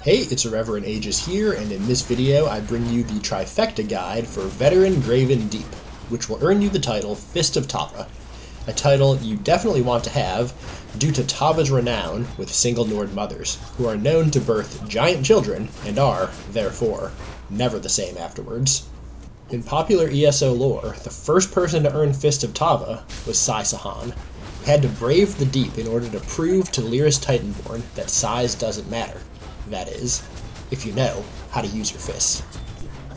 Hey, it's Irreverent Aegis here, and in this video I bring you the Trifecta guide for Veteran Graven Deep, which will earn you the title Fist of Tava, a title you definitely want to have due to Tava's renown with single Nord mothers, who are known to birth giant children and are, therefore, never the same afterwards. In popular ESO lore, the first person to earn Fist of Tava was Sahan, who had to brave the deep in order to prove to Lyris Titanborn that size doesn't matter. That is, if you know how to use your fists.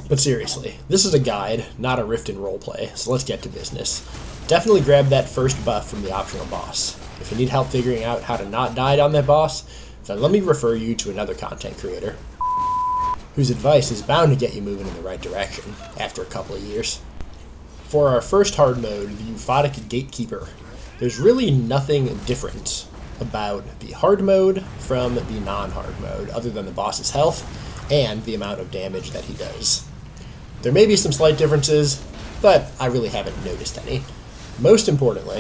But seriously, this is a guide, not a Rift and roleplay, so let's get to business. Definitely grab that first buff from the optional boss. If you need help figuring out how to not die on that boss, then let me refer you to another content creator, whose advice is bound to get you moving in the right direction after a couple of years. For our first hard mode, the Euphotic Gatekeeper, there's really nothing different about the hard mode from the non-hard mode, other than the boss's health and the amount of damage that he does. There may be some slight differences, but I really haven't noticed any. Most importantly,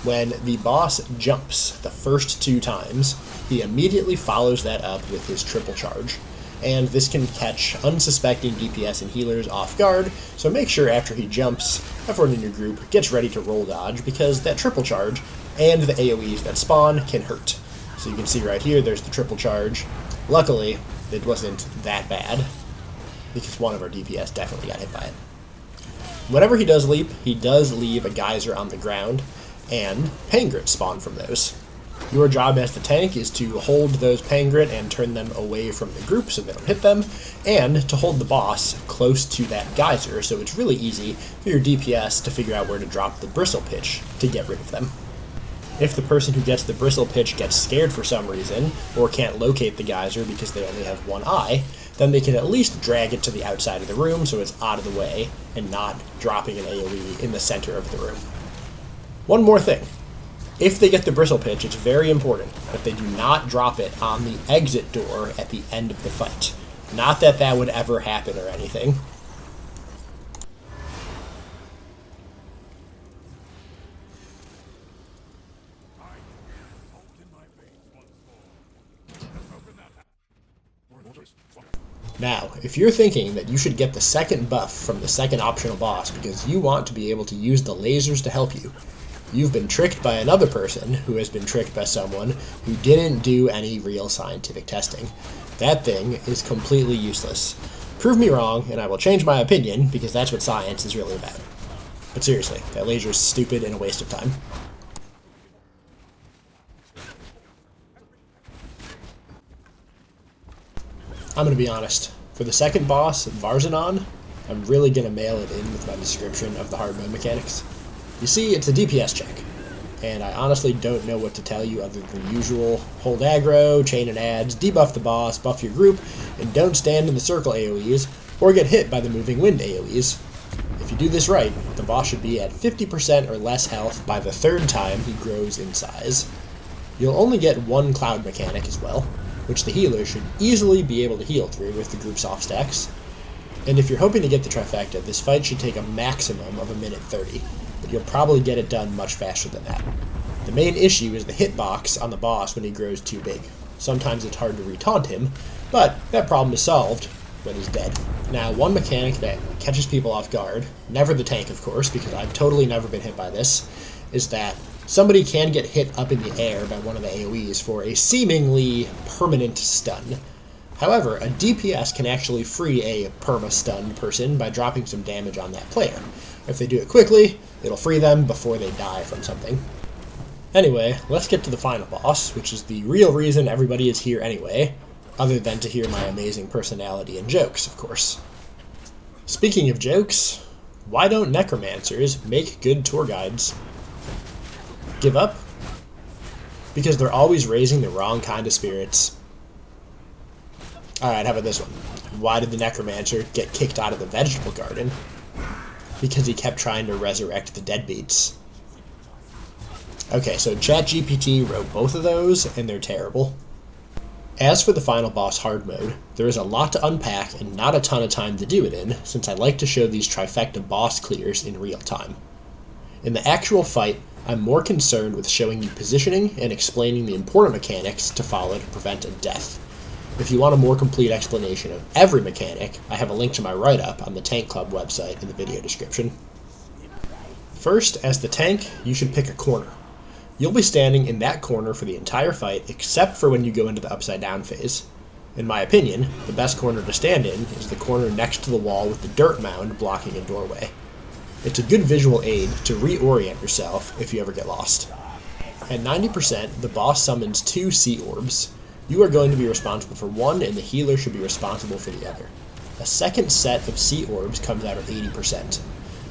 when the boss jumps the first 2 times, he immediately follows that up with his triple charge, and this can catch unsuspecting DPS and healers off guard, so make sure after he jumps, everyone in your group gets ready to roll dodge, because that triple charge and the AoEs that spawn can hurt. So you can see right here, there's the triple charge. Luckily, it wasn't that bad, because one of our DPS definitely got hit by it. Whenever he does leap, he does leave a geyser on the ground, and Pangrit spawn from those. Your job as the tank is to hold those Pangrit and turn them away from the group so they don't hit them, and to hold the boss close to that geyser so it's really easy for your DPS to figure out where to drop the bristle pitch to get rid of them. If the person who gets the bristle pitch gets scared for some reason, or can't locate the geyser because they only have one eye, then they can at least drag it to the outside of the room so it's out of the way, and not dropping an AoE in the center of the room. One more thing. If they get the bristle pitch, it's very important that they do not drop it on the exit door at the end of the fight. Not that that would ever happen or anything. Now, if you're thinking that you should get the second buff from the second optional boss because you want to be able to use the lasers to help you, you've been tricked by another person who has been tricked by someone who didn't do any real scientific testing. That thing is completely useless. Prove me wrong, and I will change my opinion, because that's what science is really about. But seriously, that laser is stupid and a waste of time. I'm going to be honest. For the second boss, Varzunon, I'm really going to mail it in with my description of the hard mode mechanics. You see, it's a DPS check, and I honestly don't know what to tell you other than the usual: hold aggro, chain and adds, debuff the boss, buff your group, and don't stand in the circle AoEs, or get hit by the moving wind AoEs. If you do this right, the boss should be at 50% or less health by the 3rd time he grows in size. You'll only get one cloud mechanic as well, which the healer should easily be able to heal through with the group's off stacks. And if you're hoping to get the Trifecta, this fight should take a maximum of 1:30, but you'll probably get it done much faster than that. The main issue is the hitbox on the boss when he grows too big. Sometimes it's hard to re-taunt him, but that problem is solved when he's dead. Now, one mechanic that catches people off guard, never the tank of course, because I've totally never been hit by this, is that somebody can get hit up in the air by one of the AoEs for a seemingly permanent stun. However, a DPS can actually free a perma-stunned person by dropping some damage on that player. If they do it quickly, it'll free them before they die from something. Anyway, let's get to the final boss, which is the real reason everybody is here anyway, other than to hear my amazing personality and jokes, of course. Speaking of jokes, why don't necromancers make good tour guides? Give up? Because they're always raising the wrong kind of spirits. Alright, how about this one? Why did the necromancer get kicked out of the vegetable garden? Because he kept trying to resurrect the deadbeats. Okay, so ChatGPT wrote both of those, and they're terrible. As for the final boss hard mode, there is a lot to unpack and not a ton of time to do it in, since I like to show these Trifecta boss clears in real time. In the actual fight, I'm more concerned with showing you positioning and explaining the important mechanics to follow to prevent a death. If you want a more complete explanation of every mechanic, I have a link to my write-up on the Tank Club website in the video description. First, as the tank, you should pick a corner. You'll be standing in that corner for the entire fight, except for when you go into the upside down phase. In my opinion, the best corner to stand in is the corner next to the wall with the dirt mound blocking a doorway. It's a good visual aid to reorient yourself if you ever get lost. At 90%, the boss summons 2 sea orbs. You are going to be responsible for one, and the healer should be responsible for the other. A second set of sea orbs comes out at 80%.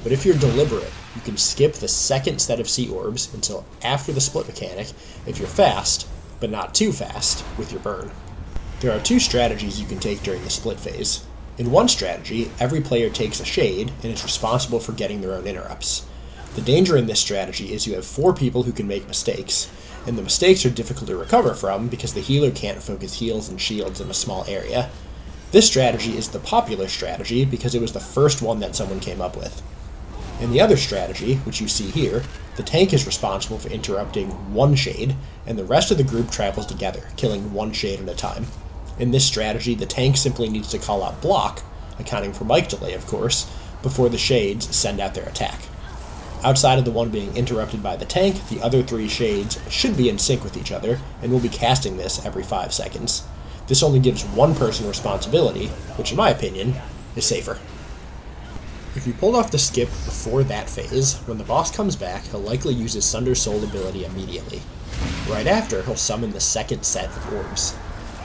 But if you're deliberate, you can skip the second set of sea orbs until after the split mechanic if you're fast, but not too fast, with your burn. There are 2 strategies you can take during the split phase. In one strategy, every player takes a shade and is responsible for getting their own interrupts. The danger in this strategy is you have 4 people who can make mistakes, and the mistakes are difficult to recover from because the healer can't focus heals and shields in a small area. This strategy is the popular strategy because it was the first one that someone came up with. In the other strategy, which you see here, the tank is responsible for interrupting 1 shade, and the rest of the group travels together, killing 1 shade at a time. In this strategy, the tank simply needs to call out block, accounting for mic delay of course, before the shades send out their attack. Outside of the one being interrupted by the tank, the other 3 shades should be in sync with each other, and will be casting this every 5 seconds. This only gives one person responsibility, which in my opinion, is safer. If you pulled off the skip before that phase, when the boss comes back, he'll likely use his Sunder Soul ability immediately. Right after, he'll summon the second set of orbs.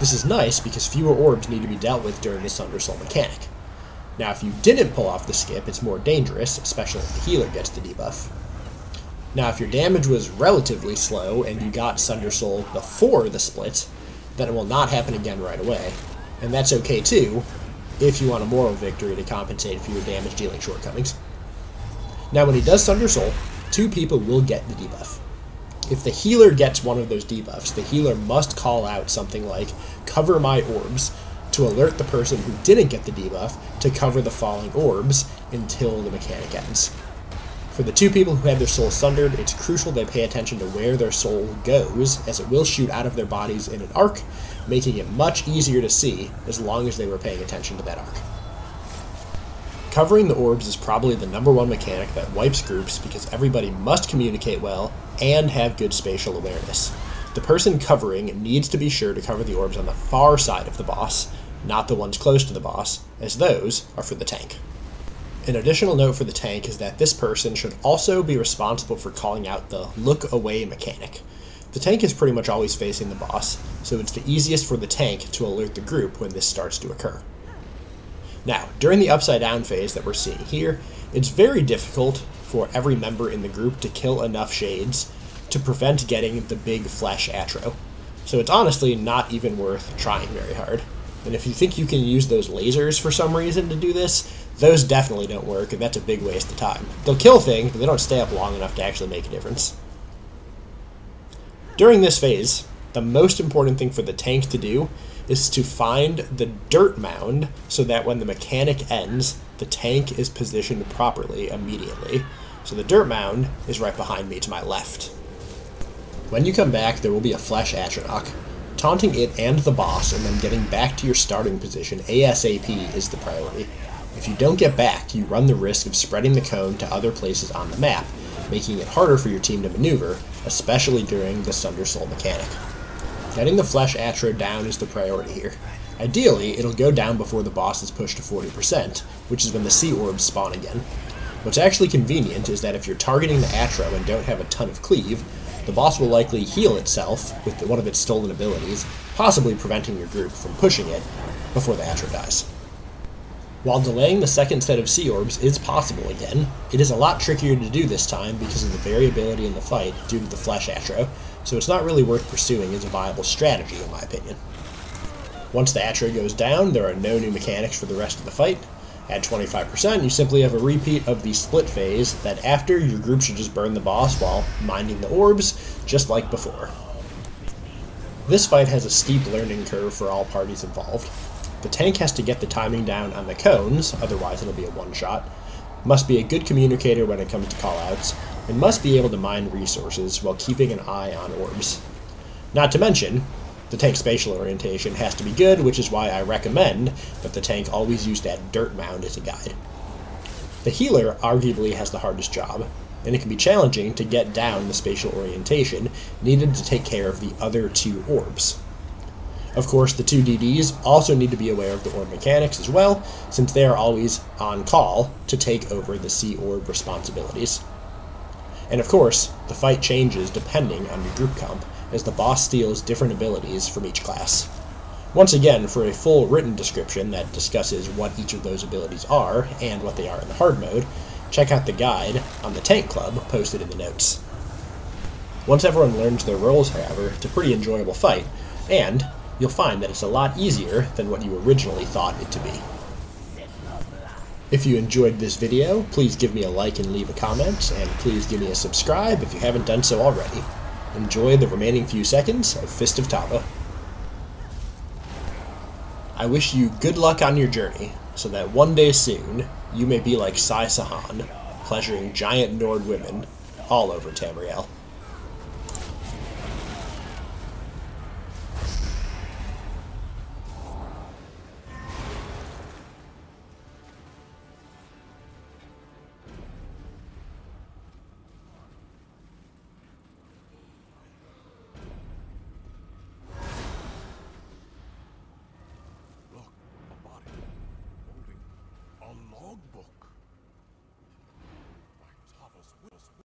This is nice because fewer orbs need to be dealt with during the Sunder Soul mechanic. Now if you didn't pull off the skip, it's more dangerous, especially if the healer gets the debuff. Now if your damage was relatively slow and you got Sunder Soul before the split, then it will not happen again right away. And that's okay too, if you want a moral victory to compensate for your damage dealing shortcomings. Now when he does Sunder Soul, 2 people will get the debuff. If the healer gets one of those debuffs, the healer must call out something like, "Cover my orbs," to alert the person who didn't get the debuff to cover the falling orbs until the mechanic ends. For the 2 people who had their souls sundered, it's crucial they pay attention to where their soul goes, as it will shoot out of their bodies in an arc, making it much easier to see as long as they were paying attention to that arc. Covering the orbs is probably the #1 mechanic that wipes groups because everybody must communicate well and have good spatial awareness. The person covering needs to be sure to cover the orbs on the far side of the boss, not the ones close to the boss, as those are for the tank. An additional note for the tank is that this person should also be responsible for calling out the look away mechanic. The tank is pretty much always facing the boss, so it's the easiest for the tank to alert the group when this starts to occur. Now, during the upside down phase that we're seeing here, it's very difficult for every member in the group to kill enough shades to prevent getting the big flesh attro. So it's honestly not even worth trying very hard. And if you think you can use those lasers for some reason to do this, those definitely don't work, and that's a big waste of time. They'll kill things, but they don't stay up long enough to actually make a difference. During this phase, the most important thing for the tank to do is to find the dirt mound so that when the mechanic ends, the tank is positioned properly immediately. So the dirt mound is right behind me to my left. When you come back, there will be a flesh atronach. Taunting it and the boss and then getting back to your starting position ASAP is the priority. If you don't get back, you run the risk of spreading the cone to other places on the map, making it harder for your team to maneuver, especially during the Sunder Soul mechanic. Getting the flesh attro down is the priority here. Ideally, it'll go down before the boss is pushed to 40%, which is when the sea orbs spawn again. What's actually convenient is that if you're targeting the attro and don't have a ton of cleave, the boss will likely heal itself with one of its stolen abilities, possibly preventing your group from pushing it before the attro dies. While delaying the second set of sea orbs is possible again, it is a lot trickier to do this time because of the variability in the fight due to the flesh attro, so it's not really worth pursuing as a viable strategy in my opinion. Once the attro goes down, there are no new mechanics for the rest of the fight. At 25%, you simply have a repeat of the split phase that after your group should just burn the boss while minding the orbs, just like before. This fight has a steep learning curve for all parties involved. The tank has to get the timing down on the cones, otherwise it'll be a one-shot, must be a good communicator when it comes to callouts, and must be able to mine resources while keeping an eye on orbs. Not to mention, The tank's spatial orientation has to be good, which is why I recommend that the tank always use that dirt mound as a guide. The healer arguably has the hardest job, and it can be challenging to get down the spatial orientation needed to take care of the other two orbs. Of course, the two DDs also need to be aware of the orb mechanics as well, since they are always on call to take over the C orb responsibilities. And of course, the fight changes depending on your group comp, as the boss steals different abilities from each class. Once again, for a full written description that discusses what each of those abilities are and what they are in the hard mode, check out the guide on the Tank Club posted in the notes. Once everyone learns their roles, however, it's a pretty enjoyable fight, and you'll find that it's a lot easier than what you originally thought it to be. If you enjoyed this video, please give me a like and leave a comment, and please give me a subscribe if you haven't done so already. Enjoy the remaining few seconds of Fist of Tava. I wish you good luck on your journey, so that one day soon, you may be like Sahan, pleasuring giant Nord women all over Tamriel.